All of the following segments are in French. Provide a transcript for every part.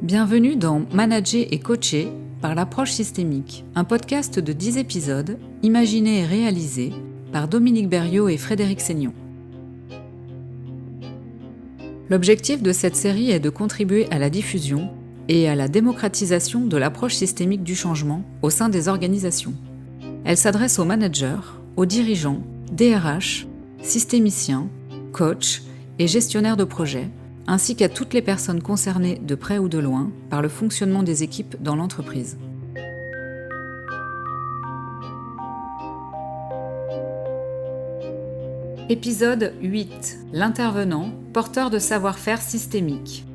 Bienvenue dans Manager et coacher par l'approche systémique, un podcast de 10 épisodes imaginé et réalisé par Dominique Berriot et Frédéric Seignon. L'objectif de cette série est de contribuer à la diffusion et à la démocratisation de l'approche systémique du changement au sein des organisations. Elle s'adresse aux managers, aux dirigeants, DRH, systémiciens, coachs et gestionnaires de projets, ainsi qu'à toutes les personnes concernées de près ou de loin par le fonctionnement des équipes dans l'entreprise. Épisode 8. L'intervenant, porteur de savoir-faire systémique.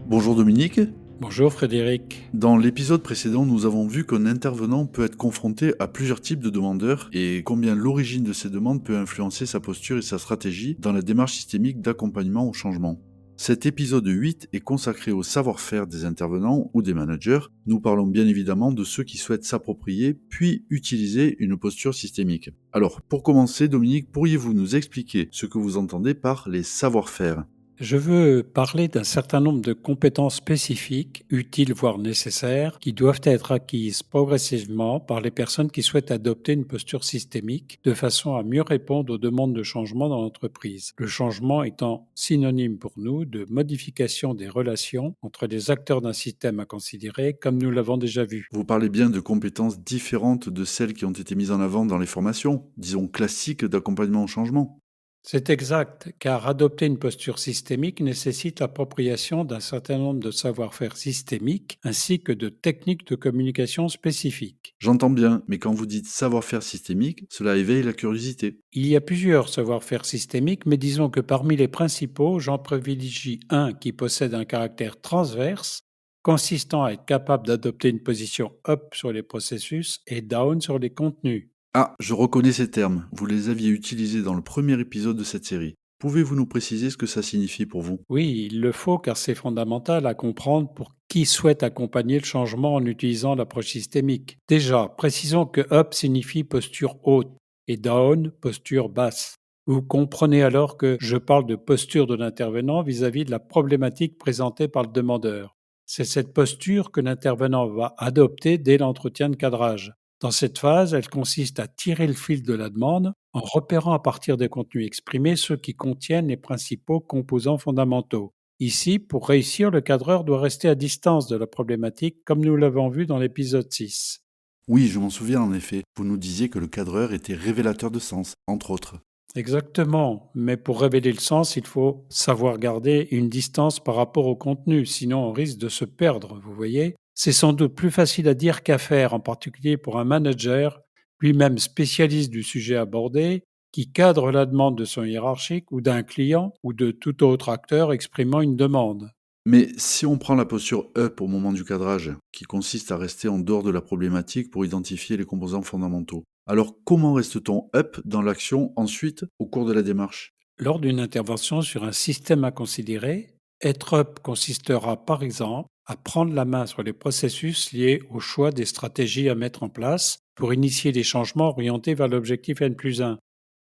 Bonjour Dominique. Bonjour Frédéric. Dans l'épisode précédent, nous avons vu qu'un intervenant peut être confronté à plusieurs types de demandeurs et combien l'origine de ces demandes peut influencer sa posture et sa stratégie dans la démarche systémique d'accompagnement au changement. Cet épisode 8 est consacré au savoir-faire des intervenants ou des managers. Nous parlons bien évidemment de ceux qui souhaitent s'approprier puis utiliser une posture systémique. Alors, pour commencer, Dominique, pourriez-vous nous expliquer ce que vous entendez par les savoir-faire ? Je veux parler d'un certain nombre de compétences spécifiques, utiles voire nécessaires, qui doivent être acquises progressivement par les personnes qui souhaitent adopter une posture systémique de façon à mieux répondre aux demandes de changement dans l'entreprise. Le changement étant synonyme pour nous de modification des relations entre les acteurs d'un système à considérer, comme nous l'avons déjà vu. Vous parlez bien de compétences différentes de celles qui ont été mises en avant dans les formations, disons classiques d'accompagnement au changement. C'est exact, car adopter une posture systémique nécessite l'appropriation d'un certain nombre de savoir-faire systémiques ainsi que de techniques de communication spécifiques. J'entends bien, mais quand vous dites savoir-faire systémique, cela éveille la curiosité. Il y a plusieurs savoir-faire systémiques, mais disons que parmi les principaux, j'en privilégie un qui possède un caractère transverse, consistant à être capable d'adopter une position up sur les processus et down sur les contenus. Ah, je reconnais ces termes, vous les aviez utilisés dans le premier épisode de cette série. Pouvez-vous nous préciser ce que ça signifie pour vous ? Oui, il le faut car c'est fondamental à comprendre pour qui souhaite accompagner le changement en utilisant l'approche systémique. Déjà, précisons que up signifie posture haute et down, posture basse. Vous comprenez alors que je parle de posture de l'intervenant vis-à-vis de la problématique présentée par le demandeur. C'est cette posture que l'intervenant va adopter dès l'entretien de cadrage. Dans cette phase, elle consiste à tirer le fil de la demande en repérant à partir des contenus exprimés ceux qui contiennent les principaux composants fondamentaux. Ici, pour réussir, le cadreur doit rester à distance de la problématique comme nous l'avons vu dans l'épisode 6. Oui, je m'en souviens en effet. Vous nous disiez que le cadreur était révélateur de sens, entre autres. Exactement, mais pour révéler le sens, il faut savoir garder une distance par rapport au contenu, sinon on risque de se perdre, vous voyez. C'est sans doute plus facile à dire qu'à faire, en particulier pour un manager, lui-même spécialiste du sujet abordé, qui cadre la demande de son hiérarchique ou d'un client ou de tout autre acteur exprimant une demande. Mais si on prend la posture up au moment du cadrage, qui consiste à rester en dehors de la problématique pour identifier les composants fondamentaux, alors comment reste-t-on up dans l'action ensuite au cours de la démarche ? Lors d'une intervention sur un système à considérer, être up consistera par exemple à prendre la main sur les processus liés au choix des stratégies à mettre en place pour initier des changements orientés vers l'objectif N+1.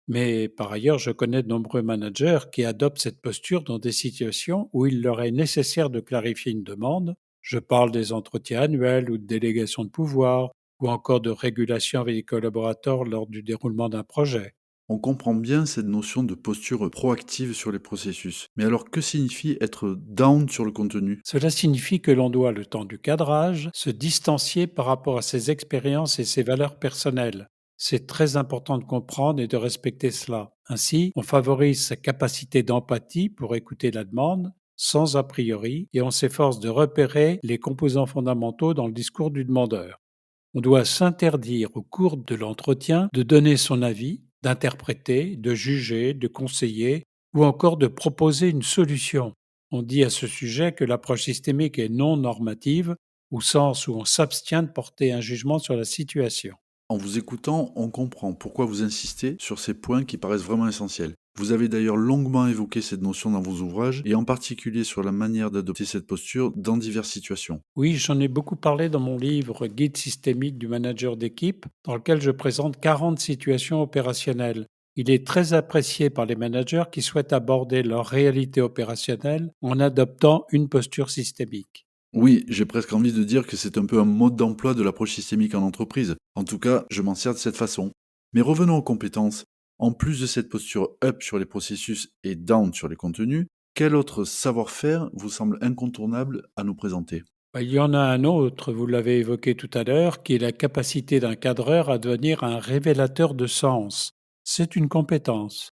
Mais par ailleurs, je connais de nombreux managers qui adoptent cette posture dans des situations où il leur est nécessaire de clarifier une demande. Je parle des entretiens annuels ou de délégation de pouvoir, ou encore de régulation avec les collaborateurs lors du déroulement d'un projet. On comprend bien cette notion de posture proactive sur les processus. Mais alors que signifie être down sur le contenu ? Cela signifie que l'on doit, le temps du cadrage, se distancier par rapport à ses expériences et ses valeurs personnelles. C'est très important de comprendre et de respecter cela. Ainsi, on favorise sa capacité d'empathie pour écouter la demande, sans a priori, et on s'efforce de repérer les composants fondamentaux dans le discours du demandeur. On doit s'interdire au cours de l'entretien de donner son avis, d'interpréter, de juger, de conseiller ou encore de proposer une solution. On dit à ce sujet que l'approche systémique est non normative, au sens où on s'abstient de porter un jugement sur la situation. En vous écoutant, on comprend pourquoi vous insistez sur ces points qui paraissent vraiment essentiels. Vous avez d'ailleurs longuement évoqué cette notion dans vos ouvrages, et en particulier sur la manière d'adopter cette posture dans diverses situations. Oui, j'en ai beaucoup parlé dans mon livre Guide systémique du manager d'équipe, dans lequel je présente 40 situations opérationnelles. Il est très apprécié par les managers qui souhaitent aborder leur réalité opérationnelle en adoptant une posture systémique. Oui, j'ai presque envie de dire que c'est un peu un mode d'emploi de l'approche systémique en entreprise. En tout cas, je m'en sers de cette façon. Mais revenons aux compétences. En plus de cette posture up sur les processus et down sur les contenus, quel autre savoir-faire vous semble incontournable à nous présenter? Il y en a un autre, vous l'avez évoqué tout à l'heure, qui est la capacité d'un cadreur à devenir un révélateur de sens. C'est une compétence.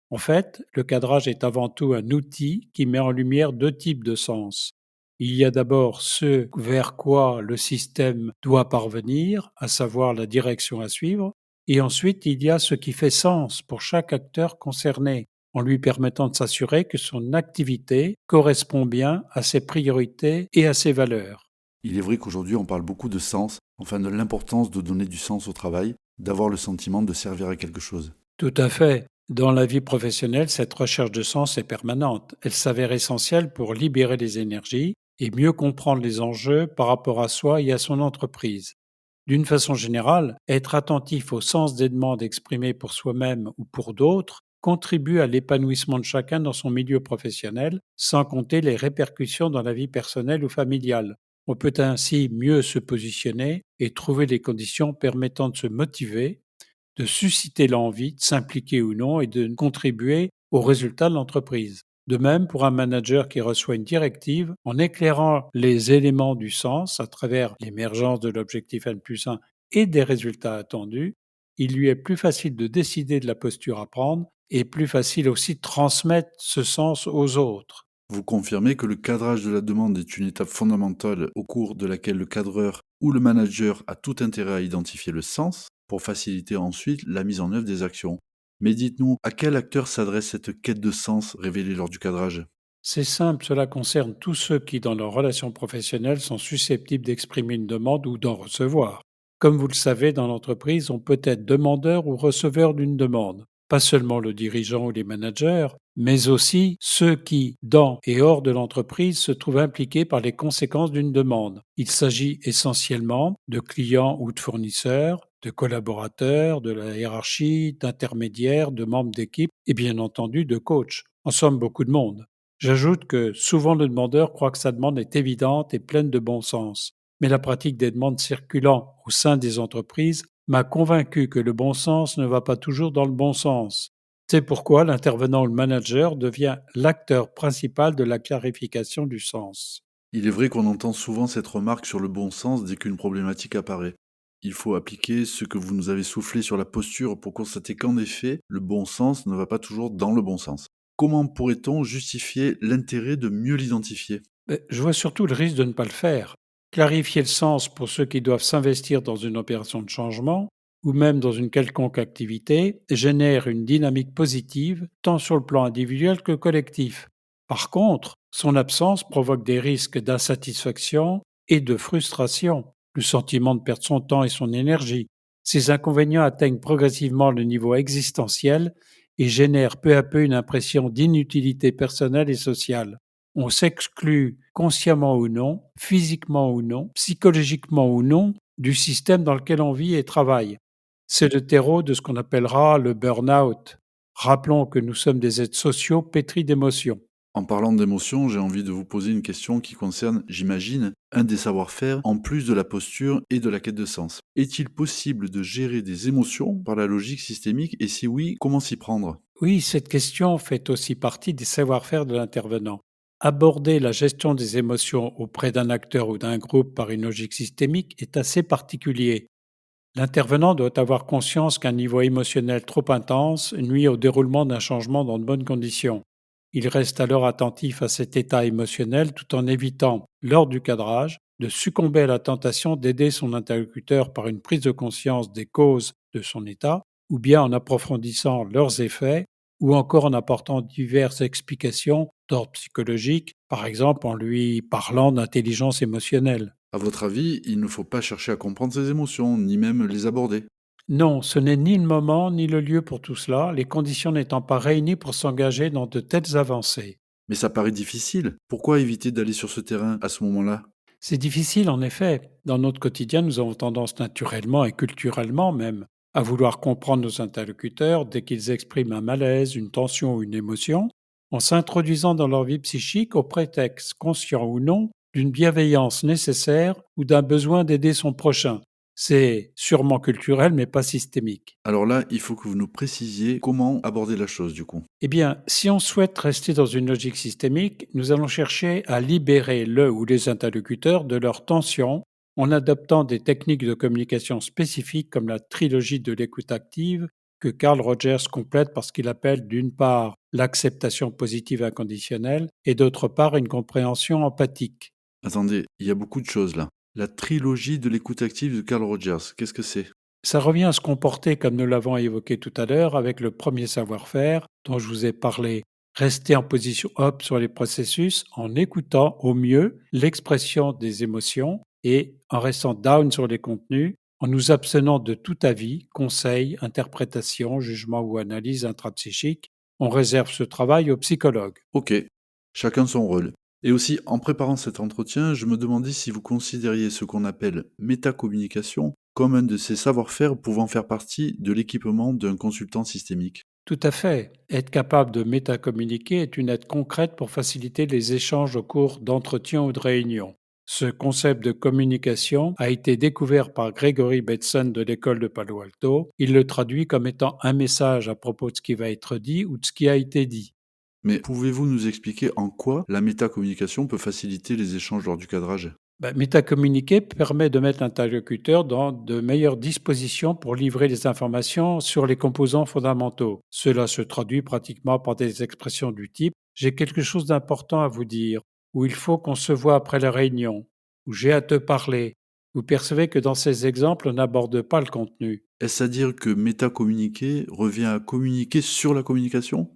En fait, le cadrage est avant tout un outil qui met en lumière deux types de sens. Il y a d'abord ce vers quoi le système doit parvenir, à savoir la direction à suivre, et ensuite il y a ce qui fait sens pour chaque acteur concerné, en lui permettant de s'assurer que son activité correspond bien à ses priorités et à ses valeurs. Il est vrai qu'aujourd'hui on parle beaucoup de sens, enfin de l'importance de donner du sens au travail, d'avoir le sentiment de servir à quelque chose. Tout à fait. Dans la vie professionnelle, cette recherche de sens est permanente. Elle s'avère essentielle pour libérer les énergies et mieux comprendre les enjeux par rapport à soi et à son entreprise. D'une façon générale, être attentif au sens des demandes exprimées pour soi-même ou pour d'autres contribue à l'épanouissement de chacun dans son milieu professionnel, sans compter les répercussions dans la vie personnelle ou familiale. On peut ainsi mieux se positionner et trouver les conditions permettant de se motiver, de susciter l'envie de s'impliquer ou non et de contribuer aux résultats de l'entreprise. De même, pour un manager qui reçoit une directive, en éclairant les éléments du sens à travers l'émergence de l'objectif N+1 et des résultats attendus, il lui est plus facile de décider de la posture à prendre et plus facile aussi de transmettre ce sens aux autres. Vous confirmez que le cadrage de la demande est une étape fondamentale au cours de laquelle le cadreur ou le manager a tout intérêt à identifier le sens pour faciliter ensuite la mise en œuvre des actions. Mais dites-nous, à quel acteur s'adresse cette quête de sens révélée lors du cadrage? C'est simple, cela concerne tous ceux qui, dans leurs relations professionnelles, sont susceptibles d'exprimer une demande ou d'en recevoir. Comme vous le savez, dans l'entreprise, on peut être demandeur ou receveur d'une demande. Pas seulement le dirigeant ou les managers, mais aussi ceux qui, dans et hors de l'entreprise, se trouvent impliqués par les conséquences d'une demande. Il s'agit essentiellement de clients ou de fournisseurs, de collaborateurs, de la hiérarchie, d'intermédiaires, de membres d'équipe et bien entendu de coachs. En somme, beaucoup de monde. J'ajoute que souvent le demandeur croit que sa demande est évidente et pleine de bon sens. Mais la pratique des demandes circulant au sein des entreprises m'a convaincu que le bon sens ne va pas toujours dans le bon sens. C'est pourquoi l'intervenant ou le manager devient l'acteur principal de la clarification du sens. Il est vrai qu'on entend souvent cette remarque sur le bon sens dès qu'une problématique apparaît. Il faut appliquer ce que vous nous avez soufflé sur la posture pour constater qu'en effet, le bon sens ne va pas toujours dans le bon sens. Comment pourrait-on justifier l'intérêt de mieux l'identifier? Mais je vois surtout le risque de ne pas le faire. Clarifier le sens pour ceux qui doivent s'investir dans une opération de changement ou même dans une quelconque activité génère une dynamique positive tant sur le plan individuel que collectif. Par contre, son absence provoque des risques d'insatisfaction et de frustration, le sentiment de perdre son temps et son énergie. Ces inconvénients atteignent progressivement le niveau existentiel et génèrent peu à peu une impression d'inutilité personnelle et sociale. On s'exclut, consciemment ou non, physiquement ou non, psychologiquement ou non, du système dans lequel on vit et travaille. C'est le terreau de ce qu'on appellera le burn-out. Rappelons que nous sommes des êtres sociaux pétris d'émotions. En parlant d'émotions, j'ai envie de vous poser une question qui concerne, j'imagine, un des savoir-faire en plus de la posture et de la quête de sens. Est-il possible de gérer des émotions par la logique systémique et si oui, comment s'y prendre? Oui, cette question fait aussi partie des savoir-faire de l'intervenant. Aborder la gestion des émotions auprès d'un acteur ou d'un groupe par une logique systémique est assez particulier. L'intervenant doit avoir conscience qu'un niveau émotionnel trop intense nuit au déroulement d'un changement dans de bonnes conditions. Il reste alors attentif à cet état émotionnel tout en évitant, lors du cadrage, de succomber à la tentation d'aider son interlocuteur par une prise de conscience des causes de son état, ou bien en approfondissant leurs effets, ou encore en apportant diverses explications d'ordre psychologique, par exemple en lui parlant d'intelligence émotionnelle. À votre avis, il ne faut pas chercher à comprendre ses émotions, ni même les aborder. Non, ce n'est ni le moment ni le lieu pour tout cela, les conditions n'étant pas réunies pour s'engager dans de telles avancées. Mais ça paraît difficile. Pourquoi éviter d'aller sur ce terrain à ce moment-là? C'est difficile en effet. Dans notre quotidien, nous avons tendance naturellement et culturellement même à vouloir comprendre nos interlocuteurs dès qu'ils expriment un malaise, une tension ou une émotion, en s'introduisant dans leur vie psychique au prétexte, conscient ou non, d'une bienveillance nécessaire ou d'un besoin d'aider son prochain. C'est sûrement culturel, mais pas systémique. Alors là, il faut que vous nous précisiez comment aborder la chose du coup. Eh bien, si on souhaite rester dans une logique systémique, nous allons chercher à libérer le ou les interlocuteurs de leur tension en adoptant des techniques de communication spécifiques comme la trilogie de l'écoute active que Carl Rogers complète parce qu'il appelle d'une part l'acceptation positive inconditionnelle et d'autre part une compréhension empathique. Attendez, il y a beaucoup de choses là. La trilogie de l'écoute active de Carl Rogers, qu'est-ce que c'est? Ça revient à se comporter comme nous l'avons évoqué tout à l'heure avec le premier savoir-faire dont je vous ai parlé. Rester en position up sur les processus en écoutant au mieux l'expression des émotions et en restant down sur les contenus, en nous abstenant de tout avis, conseil, interprétation, jugement ou analyse intrapsychique. On réserve ce travail aux psychologues. Ok, chacun son rôle. Et aussi, en préparant cet entretien, je me demandais si vous considériez ce qu'on appelle métacommunication comme un de ces savoir-faire pouvant faire partie de l'équipement d'un consultant systémique. Tout à fait. Être capable de métacommuniquer est une aide concrète pour faciliter les échanges au cours d'entretiens ou de réunions. Ce concept de communication a été découvert par Gregory Bateson de l'école de Palo Alto. Il le traduit comme étant un message à propos de ce qui va être dit ou de ce qui a été dit. Mais pouvez-vous nous expliquer en quoi la métacommunication peut faciliter les échanges lors du cadrage? Métacommuniquer permet de mettre l'interlocuteur dans de meilleures dispositions pour livrer les informations sur les composants fondamentaux. Cela se traduit pratiquement par des expressions du type «J'ai quelque chose d'important à vous dire» ou «Il faut qu'on se voit après la réunion» ou «J'ai à te parler». Vous percevez que dans ces exemples, on n'aborde pas le contenu. Est-ce à dire que métacommuniquer revient à communiquer sur la communication?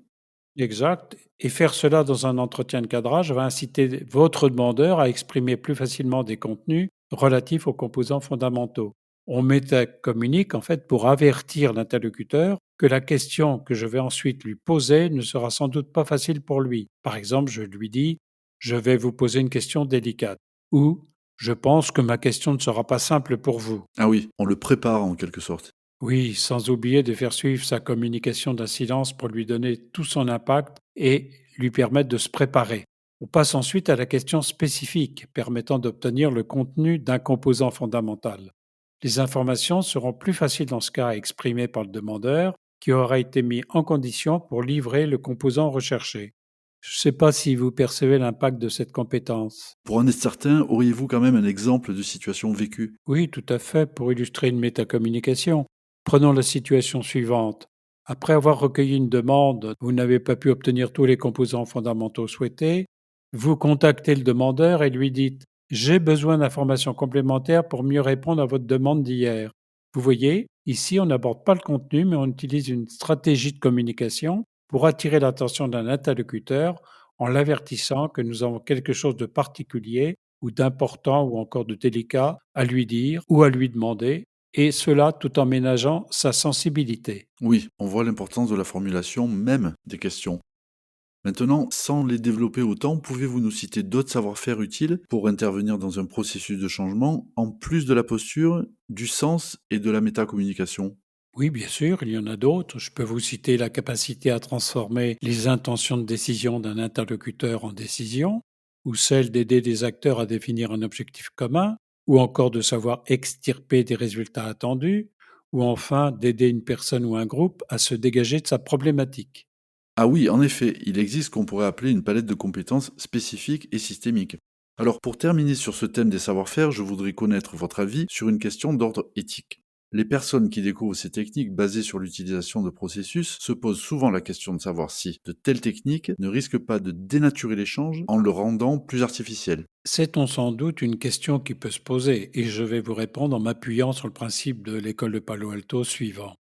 Exact. Et faire cela dans un entretien de cadrage va inciter votre demandeur à exprimer plus facilement des contenus relatifs aux composants fondamentaux. On métacommunique en fait pour avertir l'interlocuteur que la question que je vais ensuite lui poser ne sera sans doute pas facile pour lui. Par exemple, je lui dis «Je vais vous poser une question délicate» ou «Je pense que ma question ne sera pas simple pour vous». Ah oui, on le prépare en quelque sorte. Oui, sans oublier de faire suivre sa communication d'un silence pour lui donner tout son impact et lui permettre de se préparer. On passe ensuite à la question spécifique permettant d'obtenir le contenu d'un composant fondamental. Les informations seront plus faciles dans ce cas à exprimer par le demandeur qui aura été mis en condition pour livrer le composant recherché. Je ne sais pas si vous percevez l'impact de cette compétence. Pour en être certain, auriez-vous quand même un exemple de situation vécue? Oui, tout à fait, pour illustrer une métacommunication. Prenons la situation suivante. Après avoir recueilli une demande, vous n'avez pas pu obtenir tous les composants fondamentaux souhaités, vous contactez le demandeur et lui dites «J'ai besoin d'informations complémentaires pour mieux répondre à votre demande d'hier». Vous voyez, ici on n'aborde pas le contenu, mais on utilise une stratégie de communication pour attirer l'attention d'un interlocuteur en l'avertissant que nous avons quelque chose de particulier ou d'important ou encore de délicat à lui dire ou à lui demander, et cela tout en ménageant sa sensibilité. Oui, on voit l'importance de la formulation même des questions. Maintenant, sans les développer autant, pouvez-vous nous citer d'autres savoir-faire utiles pour intervenir dans un processus de changement, en plus de la posture, du sens et de la métacommunication? Oui, bien sûr, il y en a d'autres. Je peux vous citer la capacité à transformer les intentions de décision d'un interlocuteur en décision, ou celle d'aider des acteurs à définir un objectif commun, ou encore de savoir extirper des résultats attendus, ou enfin d'aider une personne ou un groupe à se dégager de sa problématique. Ah oui, en effet, il existe ce qu'on pourrait appeler une palette de compétences spécifiques et systémiques. Alors pour terminer sur ce thème des savoir-faire, je voudrais connaître votre avis sur une question d'ordre éthique. Les personnes qui découvrent ces techniques basées sur l'utilisation de processus se posent souvent la question de savoir si de telles techniques ne risquent pas de dénaturer l'échange en le rendant plus artificiel. C'est sans doute une question qui peut se poser, et je vais vous répondre en m'appuyant sur le principe de l'école de Palo Alto suivant.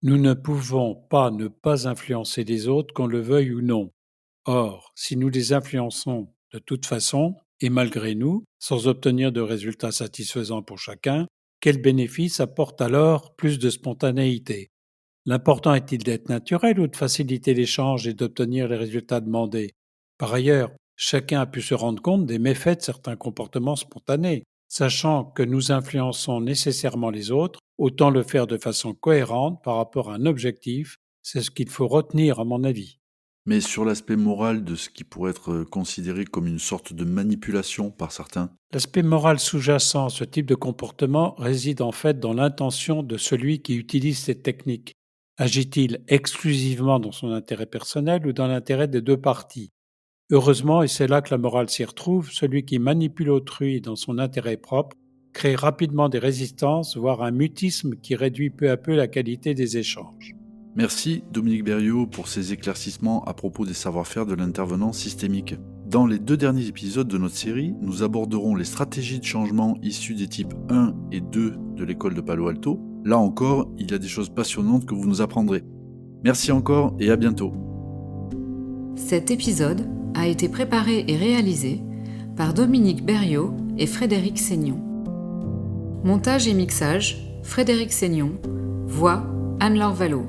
Nous ne pouvons pas ne pas influencer les autres, qu'on le veuille ou non. Or, si nous les influençons de toute façon, et malgré nous, sans obtenir de résultats satisfaisants pour chacun, quel bénéfice apporte alors plus de spontanéité? L'important est-il d'être naturel ou de faciliter l'échange et d'obtenir les résultats demandés? Par ailleurs, chacun a pu se rendre compte des méfaits de certains comportements spontanés. Sachant que nous influençons nécessairement les autres, autant le faire de façon cohérente par rapport à un objectif, c'est ce qu'il faut retenir à mon avis. Mais sur l'aspect moral de ce qui pourrait être considéré comme une sorte de manipulation par certains. L'aspect moral sous-jacent à ce type de comportement réside en fait dans l'intention de celui qui utilise cette technique. Agit-il exclusivement dans son intérêt personnel ou dans l'intérêt des deux parties? Heureusement, et c'est là que la morale s'y retrouve, celui qui manipule autrui dans son intérêt propre crée rapidement des résistances, voire un mutisme qui réduit peu à peu la qualité des échanges. Merci Dominique Berriot pour ces éclaircissements à propos des savoir-faire de l'intervenant systémique. Dans les 2 derniers épisodes de notre série, nous aborderons les stratégies de changement issues des types 1 et 2 de l'école de Palo Alto. Là encore, il y a des choses passionnantes que vous nous apprendrez. Merci encore et à bientôt. Cet épisode a été préparé et réalisé par Dominique Berriot et Frédéric Seignon. Montage et mixage, Frédéric Seignon. Voix, Anne-Laure Vallot.